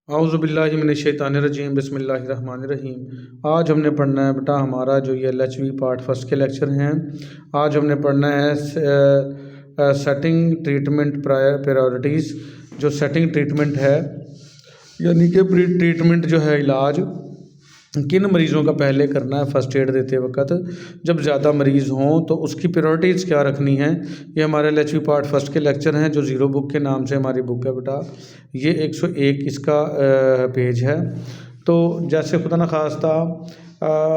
औज़ुबिल्लाहिमिनश्शैतानिर्रजीम बिस्मिल्लाहिर्रहमानिर्रहीम। आज हमने पढ़ना है बेटा हमारा जो ये LHV पार्ट फर्स्ट के लेक्चर हैं। आज हमने पढ़ना है सेटिंग ट्रीटमेंट प्रायोरिटीज़। जो सेटिंग ट्रीटमेंट है यानी कि प्री ट्रीटमेंट जो है इलाज किन मरीज़ों का पहले करना है फ़र्स्ट एड देते वक्त, जब ज़्यादा मरीज़ हों तो उसकी प्रायोरिटीज़ क्या रखनी है। ये हमारे LHV पार्ट फर्स्ट के लेक्चर हैं जो ज़ीरो बुक के नाम से हमारी बुक है बेटा। ये 101 इसका पेज है। तो जैसे खुदा न खास्ता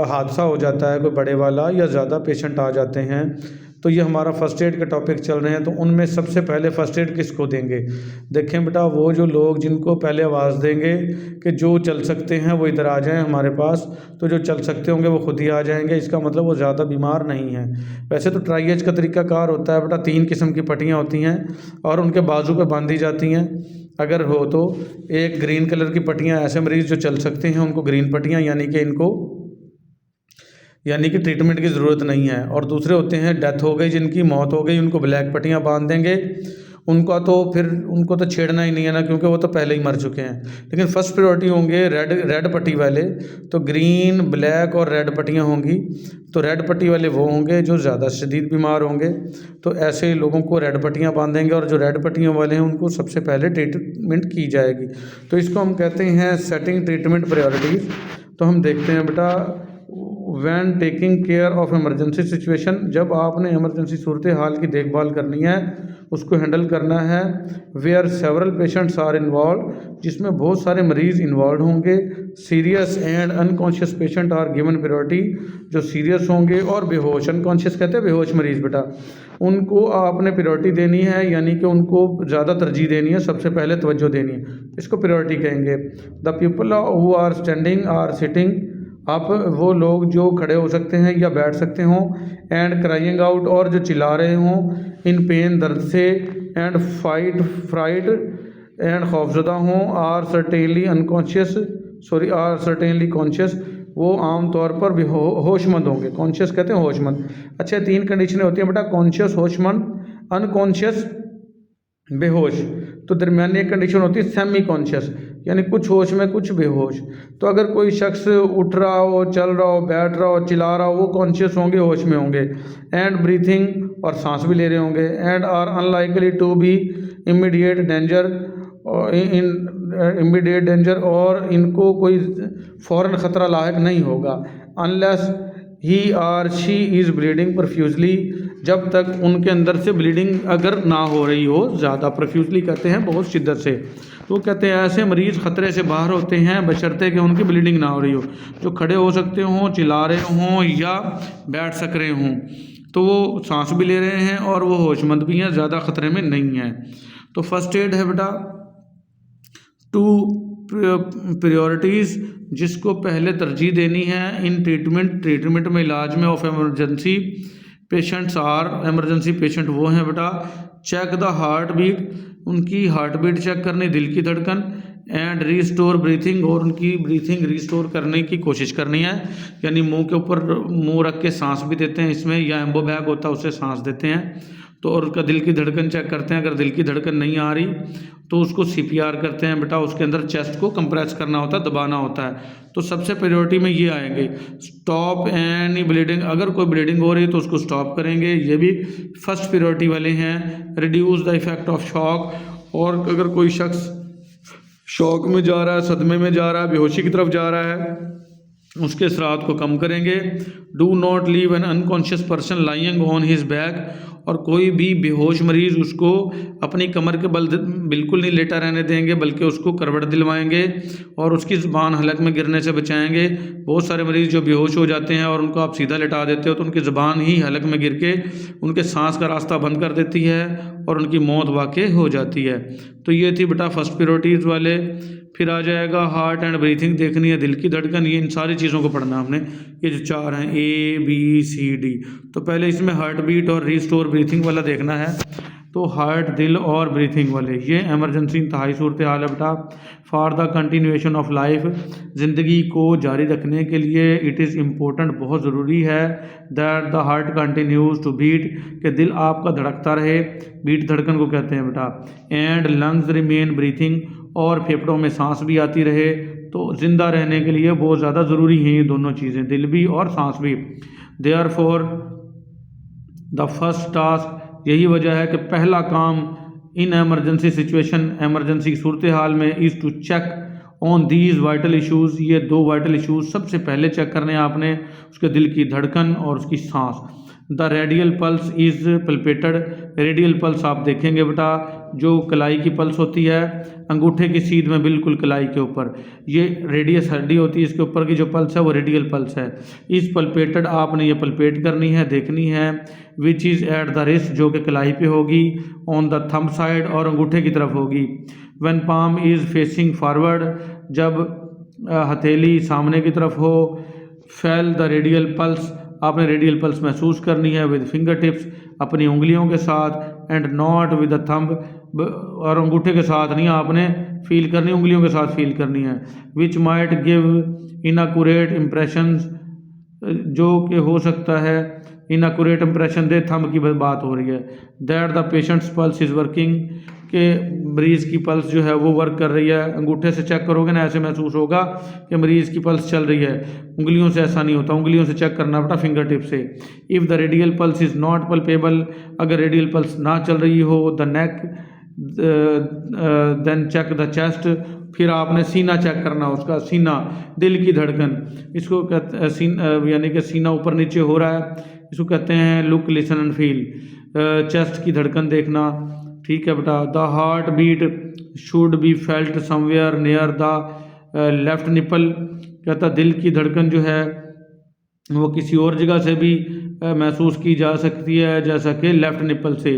हादसा हो जाता है कोई बड़े वाला या ज़्यादा पेशेंट आ जाते हैं तो ये हमारा फ़र्स्ट एड के टॉपिक चल रहे हैं। तो उनमें सबसे पहले फ़र्स्ट एड किसको देंगे? देखें बेटा, वो जो लोग जिनको पहले आवाज़ देंगे कि जो चल सकते हैं वो इधर आ जाएं हमारे पास, तो जो चल सकते होंगे वो खुद ही आ जाएंगे। इसका मतलब वो ज़्यादा बीमार नहीं हैं। वैसे तो ट्राइएज का तरीक़ाकार होता है बेटा, 3 किस्म की पट्टियाँ होती हैं और उनके बाजू पर बांधी जाती हैं। अगर हो तो एक ग्रीन कलर की पट्टियाँ, ऐसे मरीज़ जो चल सकते हैं उनको ग्रीन पट्टियाँ यानी कि ट्रीटमेंट की ज़रूरत नहीं है। और दूसरे होते हैं डेथ हो गई, जिनकी मौत हो गई, उनको ब्लैक पट्टियाँ बांध देंगे। उनको तो छेड़ना ही नहीं है ना, क्योंकि वो तो पहले ही मर चुके हैं। लेकिन फ़र्स्ट प्रायोरिटी होंगे रेड पट्टी वाले। तो ग्रीन, ब्लैक और रेड पट्टियाँ होंगी। तो रेड पट्टी वाले वो होंगे जो ज़्यादा शदीद बीमार होंगे, तो ऐसे लोगों को रेड पट्टियाँ बांधेंगे। और जो रेड पट्टियों वाले हैं उनको सबसे पहले ट्रीटमेंट की जाएगी। तो इसको हम कहते हैं सेटिंग ट्रीटमेंट प्रायोरिटीज़। तो हम देखते हैं बेटा, when taking care of emergency situation, जब आपने एमरजेंसी सूरत हाल की देखभाल करनी है, उसको हैंडल करना है। Where several patients are involve, जिसमें बहुत सारे मरीज़ इन्वॉल्व होंगे। Serious and unconscious patient are given priority, जो सीरियस होंगे और बेहोश, अनकॉन्शियस कहते हैं बेहोश मरीज़ बेटा, उनको आपने प्रायोरिटी देनी है, यानी कि उनको ज़्यादा तरजीह देनी है, सबसे पहले तवज्जो देनी है। इसको प्रायोरिटी कहेंगे। The people who are standing or sitting, आप वो लोग जो खड़े हो सकते हैं या बैठ सकते हों। एंड क्राइंग आउट, और जो चिल्ला रहे हों। इन पेन, दर्द से। एंड फ्राइट एंड खौफजदा हों। आर सर्टेनली कॉन्शियस, वो आम तौर पर भी होशमंद होंगे। कॉन्शियस कहते हैं होशमंद। अच्छा, 3 कंडीशनें होती हैं बेटा, कॉन्शियस होशमंद, अनकॉन्शियस बेहोश। तो दरमियानी एक कंडीशन होती है सेमी कॉन्शियस, यानी कुछ होश में कुछ बेहोश। तो अगर कोई शख्स उठ रहा हो, चल रहा हो, बैठ रहा हो, चिल्ला रहा हो, वो कॉन्शियस होंगे, होश में होंगे। एंड ब्रीथिंग, और सांस भी ले रहे होंगे। And are unlikely to be immediate danger, और इनको कोई फ़ौरन ख़तरा लायक नहीं होगा। Unless he or she is bleeding profusely, जब तक उनके अंदर से ब्लीडिंग अगर ना हो रही हो ज़्यादा। प्रोफ्यूजली कहते हैं बहुत शिद्दत से। तो कहते हैं ऐसे मरीज़ ख़तरे से बाहर होते हैं बशर्ते कि उनकी ब्लीडिंग ना हो रही हो, जो खड़े हो सकते हों, चिल्ला रहे हों या बैठ सक रहे हों। तो वो सांस भी ले रहे हैं और वो होशमंद भी हैं, ज़्यादा ख़तरे में नहीं हैं। तो फर्स्ट एड है बेटा 2 प्रायोरिटीज़, जिसको पहले तरजीह देनी है इन ट्रीटमेंट में, इलाज में। Of emergency patients are, emergency patient वो हैं बेटा। चेक द हार्ट बीट, उनकी हार्ट बीट चेक करनी, दिल की धड़कन। एंड रीस्टोर ब्रीथिंग, और उनकी ब्रीथिंग रीस्टोर करने की कोशिश करनी है, यानी मुंह के ऊपर मुंह रख के सांस भी देते हैं इसमें, या एम्बो बैग होता है उससे सांस देते हैं। तो और उसका दिल की धड़कन चेक करते हैं। अगरदिल की धड़कन नहीं आ रही तो उसको CPR करते हैं बेटा। उसके अंदर चेस्ट को कंप्रेस करना होता है, दबाना होता है। तो सबसे प्रायोरिटी में ये आएंगे। स्टॉप एनी ब्लीडिंग, अगर कोई ब्लीडिंग हो रही है तो उसको स्टॉप करेंगे, ये भी फर्स्ट प्रायोरिटी वाले हैं। Reduce the effect of shock, और अगर कोई शख्स शॉक में जा रहा है, सदमे में जा रहा है, बेहोशी की तरफ जा रहा है, उसके असरात को कम करेंगे। Do not leave an unconscious person lying on his back, और कोई भी बेहोश मरीज़ उसको अपनी कमर के बल बिल्कुल नहीं लेटा रहने देंगे, बल्कि उसको करवट दिलवाएंगे और उसकी ज़ुबान हलक में गिरने से बचाएंगे। बहुत सारे मरीज़ जो बेहोश हो जाते हैं और उनको आप सीधा लेटा देते हो तो उनकी ज़ुबान ही हलक में गिर के उनके सांस का रास्ता बंद कर देती है और उनकी मौत वाक़ई हो जाती है। तो ये थी बेटा फर्स्ट प्रायोरिटीज़ वाले। फिर आ जाएगा हार्ट एंड ब्रीथिंग देखनी है, दिल की धड़कन, ये इन सारी चीज़ों को पढ़ना हमने। ये जो 4 हैं ABCD। तो पहले इसमें हार्ट बीट और रीस्टोर ब्रीथिंग वाला देखना है। तो हार्ट, दिल और ब्रीथिंग वाले, ये एमरजेंसी इंतहाई सूरत हाल है बेटा। For the continuation of life, ज़िंदगी को जारी रखने के लिए इट इज़ इम्पोर्टेंट, बहुत ज़रूरी है। That the heart continues to beat, कि दिल आपका धड़कता रहे, बीट धड़कन को कहते हैं बेटा। एंड लंग्स रिमेन ब्रीथिंग, और फेफड़ों में सांस भी आती रहे। तो ज़िंदा रहने के लिए बहुत ज़्यादा ज़रूरी हैं ये दोनों चीज़ें, दिल भी और सांस भी। देयरफॉर द फर्स्ट टास्क, यही वजह है कि पहला काम इन एमरजेंसी सिचुएशन, एमरजेंसी की सूरत हाल में, is to check on these vital issues, ये 2 वाइटल इश्यूज़ सबसे पहले चेक करने हैं आपने, उसके दिल की धड़कन और उसकी सांस। The radial pulse is palpated, radial pulse आप देखेंगे बेटा, जो कलाई की पल्स होती है अंगूठे की सीध में बिल्कुल कलाई के ऊपर, ये रेडियस हड्डी होती है, इसके ऊपर की जो पल्स है वो रेडियल पल्स है। इज़ पल्पेटेड, आपने ये पल्पेट करनी है, देखनी है। Which is at the wrist, जो कि कलाई पे होगी। ऑन द थंब साइड, और अंगूठे की तरफ होगी। When palm is facing forward, जब हथेली सामने की तरफ हो। फेल द रेडियल पल्स, आपने रेडियल पल्स महसूस करनी है विद फिंगर टिप्स, अपनी उंगलियों के साथ। And not with the thumb, और अंगूठे के साथ नहीं, आपने फील करनी, उंगलियों के साथ फील करनी है। विच माइट गिव इनअक्यूरेट इम्प्रेशंस, जो कि हो सकता है इनअक्यूरेट इम्प्रेशन दे, थंब की बात हो रही है। That the patients pulse is working, कि मरीज़ की पल्स जो है वो वर्क कर रही है। अंगूठे से चेक करोगे ना, ऐसे महसूस होगा कि मरीज़ की पल्स चल रही है, उंगलियों से ऐसा नहीं होता, उंगलियों से चेक करना बेटा, फिंगर टिप से। If the radial pulse is not palpable, अगर रेडियल पल्स ना चल रही हो, the neck, then check the chest, फिर आपने सीना चेक करना, उसका सीना, दिल की धड़कन, इसको कहते हैं सीना, यानी कि सीना ऊपर नीचे हो रहा है, इसको कहते हैं look listen and feel, chest की धड़कन देखना। ठीक है बेटा। The heart beat should be felt somewhere near the left nipple, कहता दिल की धड़कन जो है वो किसी और जगह से भी महसूस की जा सकती है, जैसा कि लेफ़्ट निपल से,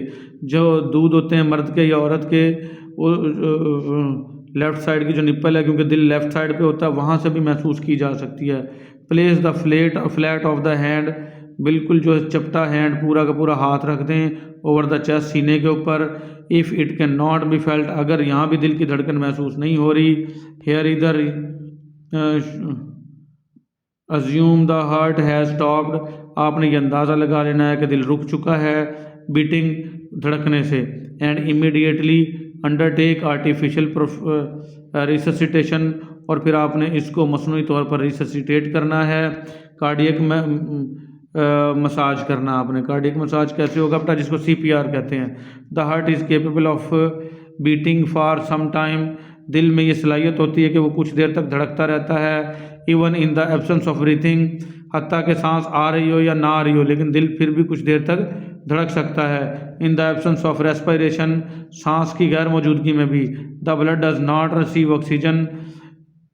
जो दूध होते हैं मर्द के या औरत के, वो लेफ़्ट साइड की जो निपल है, क्योंकि दिल लेफ़्ट साइड पे होता है, वहाँ से भी महसूस की जा सकती है। Place the flat of the hand, बिल्कुल जो है चपटा हैंड, पूरा का पूरा हाथ रख दें ओवर द चेस्ट, सीने के ऊपर। If it can not be felt, अगर यहाँ भी दिल की धड़कन महसूस नहीं हो रही, हेयर इधर assume the heart has stopped, आपने ये अंदाज़ा लगा लेना है कि दिल रुक चुका है बीटिंग, धड़कने से। And immediately undertake artificial resuscitation, और फिर आपने इसको मसनूई तौर पर रिससिटेट करना है। कार्डियक में मसाज करना आपने। कार्डियक मसाज कैसे होगा बेटा, जिसको CPR कहते हैं। The heart is capable of beating for some time, दिल में ये सलाहियत होती है कि वो कुछ देर तक धड़कता रहता है। Even in the absence of breathing, हत्ता के सांस आ रही हो या ना आ रही हो, लेकिन दिल फिर भी कुछ देर तक धड़क सकता है। In the absence of respiration, सांस की गैर मौजूदगी में भी। The blood does not receive oxygen,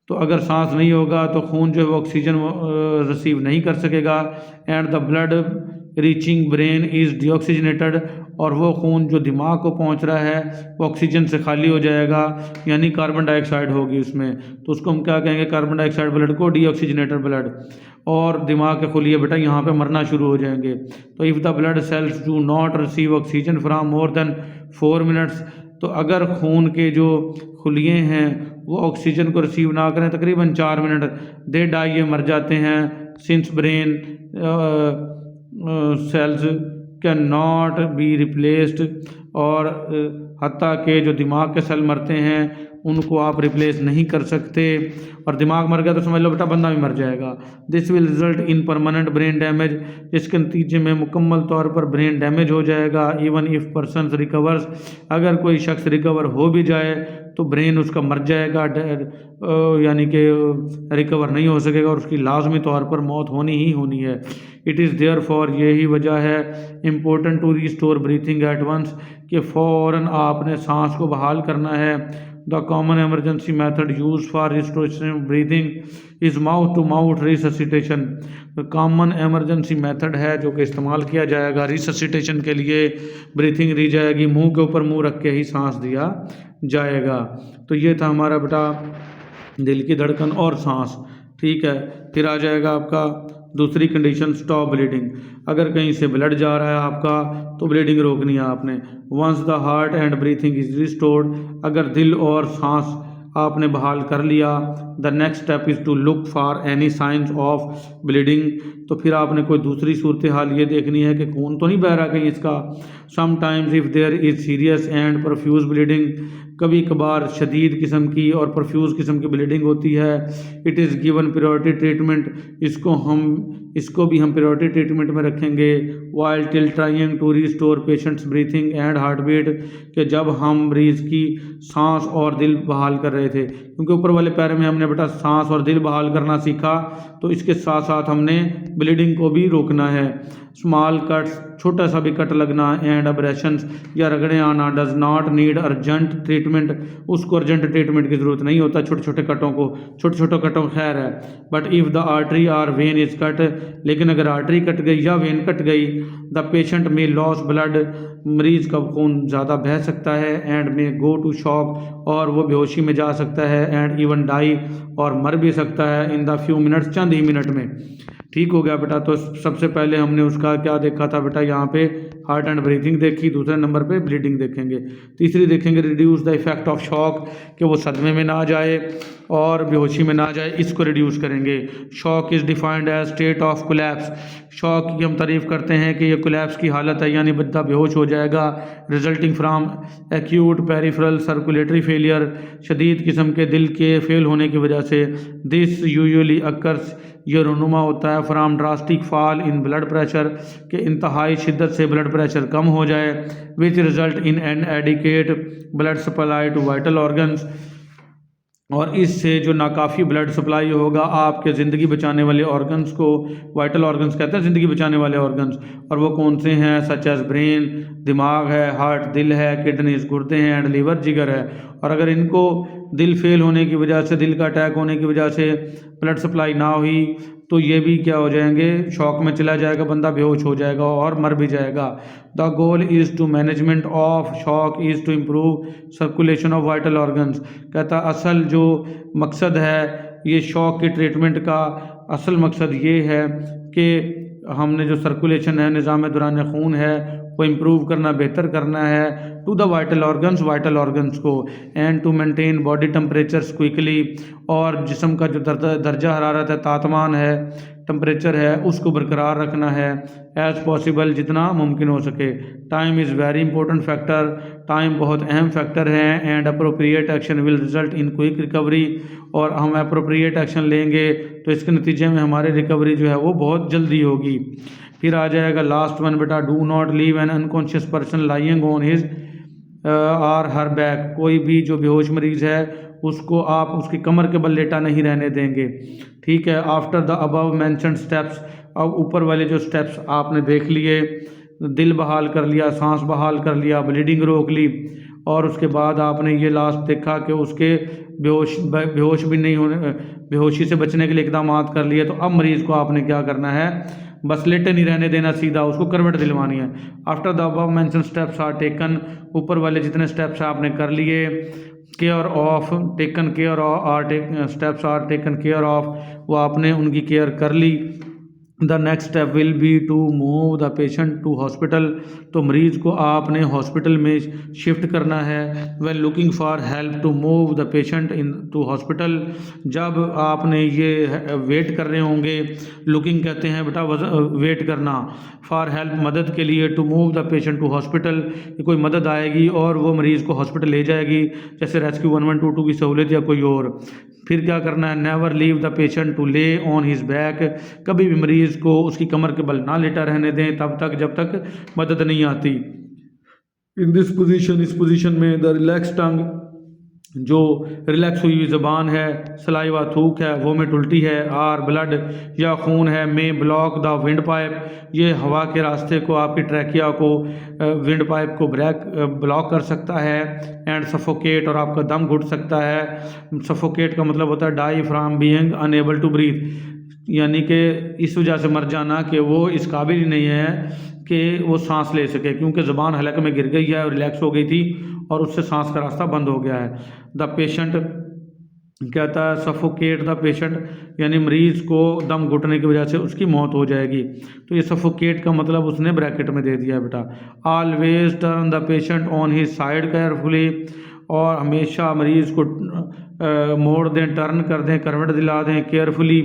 तो अगर सांस नहीं होगा तो खून जो है वो ऑक्सीजन रिसीव नहीं कर सकेगा। And the blood reaching brain is deoxygenated, और वो खून जो दिमाग को पहुंच रहा है वो ऑक्सीजन से खाली हो जाएगा, यानी कार्बन डाइऑक्साइड होगी उसमें, तो उसको हम क्या कहेंगे, कार्बन डाइऑक्साइड ब्लड को डीऑक्सीजनेटेड ब्लड। और दिमाग के खुलिए बेटा यहाँ पे मरना शुरू हो जाएंगे। तो if the blood cells do not receive oxygen from more than 4 minutes, तो अगर खून के जो खुलिए हैं वो ऑक्सीजन को रिसीव ना करें तकरीबन 4 मिनट, दे डाई, ये मर जाते हैं। Since brain cells can not be replaced, और हत्ता के जो दिमाग के सेल मरते हैं उनको आप रिप्लेस नहीं कर सकते, और दिमाग मर गया तो समझ लो बेटा बंदा भी मर जाएगा। This will result in permanent brain damage, जिसके नतीजे में मुकम्मल तौर पर ब्रेन डैमेज हो जाएगा। इवन इफ़ पर्सन रिकवर्स, अगर कोई शख्स रिकवर हो भी जाए तो ब्रेन उसका मर जाएगा, यानी कि रिकवर नहीं हो सकेगा, और उसकी लाजमी तौर पर मौत होनी ही होनी है। इट इज़ देयर फॉर, यही वजह है, important to restore breathing at once, कि फ़ौरन आपने सांस को बहाल करना है। The common emergency method use for restoration breathing is mouth to mouth resuscitation, common emergency method है जो कि इस्तेमाल किया जाएगा रिससिटेशन के लिए। ब्रीथिंग ली जाएगी, मुंह के ऊपर मुंह रख के ही सांस दिया जाएगा। तो ये था हमारा बेटा दिल की धड़कन और सांस। ठीक है, फिर आ जाएगा आपका दूसरी कंडीशन, स्टॉप ब्लीडिंग। अगर कहीं से ब्लड जा रहा है आपका तो ब्लीडिंग रोकनी है आपने। Once the heart and breathing is restored, अगर दिल और सांस आपने बहाल कर लिया, the next step is to look for any signs of bleeding, तो फिर आपने कोई दूसरी सूरत हाल ये देखनी है कि खून तो नहीं बह रहा कहीं इसका। Sometimes if there is serious and profuse bleeding, कभी कभार शदीद किस्म की और परफ्यूज़ किस्म की ब्लीडिंग होती है। It is given priority treatment, इसको भी हम प्रायोरिटी ट्रीटमेंट में रखेंगे। While till trying to restore patient's breathing and heart beat, कि जब हम मरीज़ की सांस और दिल बहाल कर रहे थे, क्योंकि ऊपर वाले पैर में हमने बेटा सांस और दिल बहाल करना सीखा, तो इसके साथ साथ हमने ब्लीडिंग को भी रोकना है। स्मॉल कट्स, छोटा सा भी कट लगना एंड अब्रेशंस या रगड़े आना does not need urgent treatment, उसको अर्जेंट ट्रीटमेंट की ज़रूरत नहीं होता छोटे छोटे कटों को, छोटे छोटे कटों खैर है। बट इफ़ द आर्टरी और वेन इज कट, लेकिन अगर आर्टरी कट गई या वेन कट गई, द पेशेंट में लॉस ब्लड, मरीज़ का खून ज़्यादा बह सकता है, एंड में गो टू शॉक, और वो बेहोशी में जा सकता है, एंड इवन डाई, और मर भी सकता है in the few minutes, Chand he minute में। ठीक हो गया बेटा। तो सबसे पहले हमने उसका क्या देखा था बेटा, यहाँ पे हार्ट एंड ब्रीथिंग देखी, दूसरे नंबर पे ब्लीडिंग देखेंगे, तीसरी देखेंगे reduce the effect of shock, कि वो सदमे में ना जाए और बेहोशी में ना जाए, इसको रिड्यूस करेंगे। Shock is defined as state of collapse, shock की हम तारीफ़ करते हैं कि ये कोलैप्स की हालत है, यानी बंदा बेहोश हो जाएगा, resulting from acute peripheral circulatory failure, शदीद किस्म के दिल के फेल होने की वजह से। दिस यूजुअली अकर्स, ये रोनुमा होता है from drastic fall in blood pressure, के इंतहाई शिद्दत से ब्लड प्रेशर कम हो जाए, which result in inadequate blood supply to vital organs, और इससे जो नाकाफ़ी ब्लड सप्लाई होगा आपके ज़िंदगी बचाने वाले ऑर्गन्स को, वाइटल ऑर्गन्स कहते हैं ज़िंदगी बचाने वाले ऑर्गन्स, और वो कौन से हैं, सच एज ब्रेन, दिमाग है, हार्ट दिल है, किडनीज गुर्दे हैं, एंड लीवर जिगर है। और अगर इनको दिल फेल होने की वजह से, दिल का अटैक होने की वजह से ब्लड सप्लाई ना हुई, तो ये भी क्या हो जाएंगे, शॉक में चला जाएगा, बंदा बेहोश हो जाएगा और मर भी जाएगा। The goal is to management of shock is to improve circulation of vital organs, कहता असल जो मकसद है ये शॉक के ट्रीटमेंट का, असल मकसद ये है कि हमने जो सर्कुलेशन है, निज़ाम दौरान खून है, को इम्प्रूव करना, बेहतर करना है, टू द वाइटल ऑर्गन्स को, and to maintain body temperatures quickly, और जिस्म का जो दर्जा हरारत है, तापमान है, टेम्परेचर है, उसको बरकरार रखना है एज़ पॉसिबल, जितना मुमकिन हो सके। Time is very important factor, time बहुत अहम फैक्टर है, and appropriate action will result in quick recovery, और हम अप्रोप्रिएट एक्शन लेंगे तो इसके नतीजे में हमारी रिकवरी जो है वो बहुत जल्दी होगी। फिर आ जाएगा लास्ट वन बेटा, do not leave an unconscious person lying on his or her back, कोई भी जो बेहोश मरीज़ है उसको आप उसकी कमर के बल लेटा नहीं रहने देंगे। ठीक है। After the above mentioned steps, अब ऊपर वाले जो स्टेप्स आपने देख लिए, दिल बहाल कर लिया, सांस बहाल कर लिया, ब्लीडिंग रोक ली, और उसके बाद आपने ये लास्ट देखा कि उसके बेहोश भी नहीं होने, बेहोशी से बचने के लिए इकदाम कर लिए। तो अब मरीज़ को आपने क्या करना है, बस लेटे नहीं रहने देना, सीधा उसको करवट दिलवानी है। After the above mention steps are taken, ऊपर वाले जितने स्टेप्स आपने कर लिए, care of taken care are steps are taken care of, वो आपने उनकी केयर कर ली। The next step will be to move the patient to hospital, तो मरीज़ को आपने हॉस्पिटल में शिफ्ट करना है। When looking for help to move the patient into hospital, जब आपने ये वेट कर रहे होंगे, लुकिंग कहते हैं बेटा वेट करना, फॉर हेल्प मदद के लिए, to move the patient to hospital, कोई मदद आएगी और वो मरीज़ को हॉस्पिटल ले जाएगी, जैसे रेस्क्यू 1122 की सहूलियत या कोई और। फिर क्या करना है, never leave the patient to lay on his back, कभी भी मरीज़ को उसकी कमर के बल ना लेटा रहने दें तब तक जब तक मदद नहीं आती। इन दिस पोजीशन, इस पोजीशन में द रिलैक्स टंग, जो रिलैक्स हुई ज़बान है, सलाइवा थूक है, वोमिट उल्टी है, आर ब्लड या खून है, में ब्लॉक द विंड पाइप, ये हवा के रास्ते को, आपकी ट्रैकिया को, विंड पाइप को ब्लॉक कर सकता है, एंड सफोकेट, और आपका दम घुट सकता है। सफोकेट का मतलब होता है die from being unable to breathe, यानी कि इस वजह से मर जाना कि वो इस काबिल ही नहीं है कि वो सांस ले सके, क्योंकि ज़बान हलक में गिर गई है और रिलैक्स हो गई थी और उससे सांस का रास्ता बंद हो गया है। द पेशेंट कहता है सफोकेट द पेशेंट, यानी मरीज़ को दम घुटने की वजह से उसकी मौत हो जाएगी। तो ये सफोकेट का मतलब उसने ब्रैकेट में दे दिया है बेटा। Always turn the patient on his side carefully, और हमेशा मरीज़ को मोड़ दें, टर्न कर दें, करवट दिला दें केयरफुली,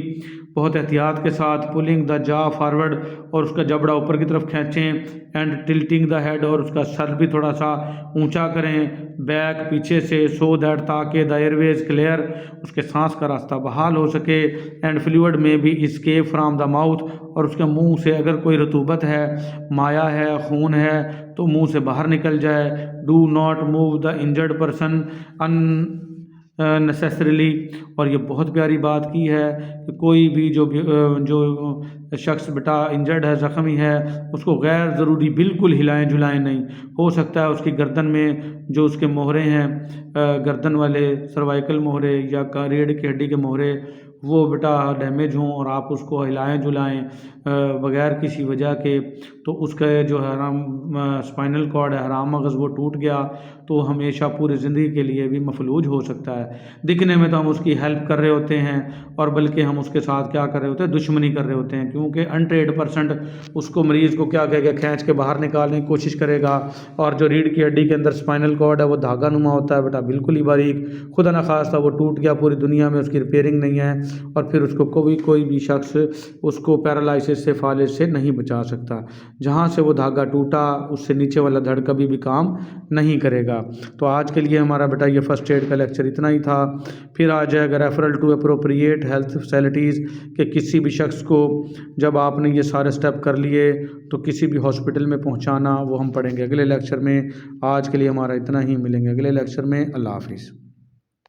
बहुत एहतियात के साथ। पुलिंग द जॉ फॉरवर्ड, और उसका जबड़ा ऊपर की तरफ खींचें। एंड टिल्टिंग द हेड, और उसका सर भी थोड़ा सा ऊंचा करें। बैक, पीछे से, सो दैट, ताकि द एयरवेज क्लियर, उसके सांस का रास्ता बहाल हो सके। एंड फ्लूइड में भी इस्केप फ्राम द माउथ, और उसके मुंह से अगर कोई रतूबत है, माया है, खून है, तो मुंह से बाहर निकल जाए। Do not move the injured person necessarily, और ये बहुत प्यारी बात की है कि कोई भी जो शख्स बेटा इंजर्ड है, ज़ख्मी है, उसको गैर ज़रूरी बिल्कुल हिलाएं जुलाएं नहीं। हो सकता है उसकी गर्दन में जो उसके मोहरे हैं, गर्दन वाले सर्वाइकल मोहरे या रीढ़ की हड्डी के मोहरे, वो बेटा डैमेज हों और आप उसको हिलाएं जुलाएं बगैर किसी वजह के, तो उसका जो हराम स्पाइनल कॉर्ड है, हराम मगज़, वो टूट गया तो हमेशा पूरी ज़िंदगी के लिए भी मफलूज हो सकता है। दिखने में तो हम उसकी हेल्प कर रहे होते हैं, और बल्कि हम उसके साथ क्या कर रहे होते हैं, दुश्मनी कर रहे होते हैं, क्योंकि अनट्रेड पर्सन उसको, मरीज़ को क्या कहेगा, खींच के बाहर निकालने की कोशिश करेगा। और जो रीढ़ की हड्डी के अंदर स्पाइनल कॉर्ड है वो धागा नुमा होता है बेटा, बिल्कुल ही बारीक, खुदा न खास्ता वो टूट गया, पूरी दुनिया में उसकी रिपेयरिंग नहीं है, और फिर उसको कोई भी शख्स उसको पैरालिसिस से, फालिस से नहीं बचा सकता। जहाँ से वो धागा टूटा उससे नीचे वाला धड़ कभी भी काम नहीं करेगा। तो आज के लिए हमारा बेटा ये फर्स्ट एड का लेक्चर इतना ही था। फिर आ जाएगा referral to appropriate health facilities, कि किसी भी शख्स को जब आपने ये सारे स्टेप कर लिए तो किसी भी हॉस्पिटल में पहुंचाना, वो हम पढ़ेंगे अगले लेक्चर में। आज के लिए हमारा इतना ही, मिलेंगे अगले लेक्चर में। अल्लाह हाफिज़।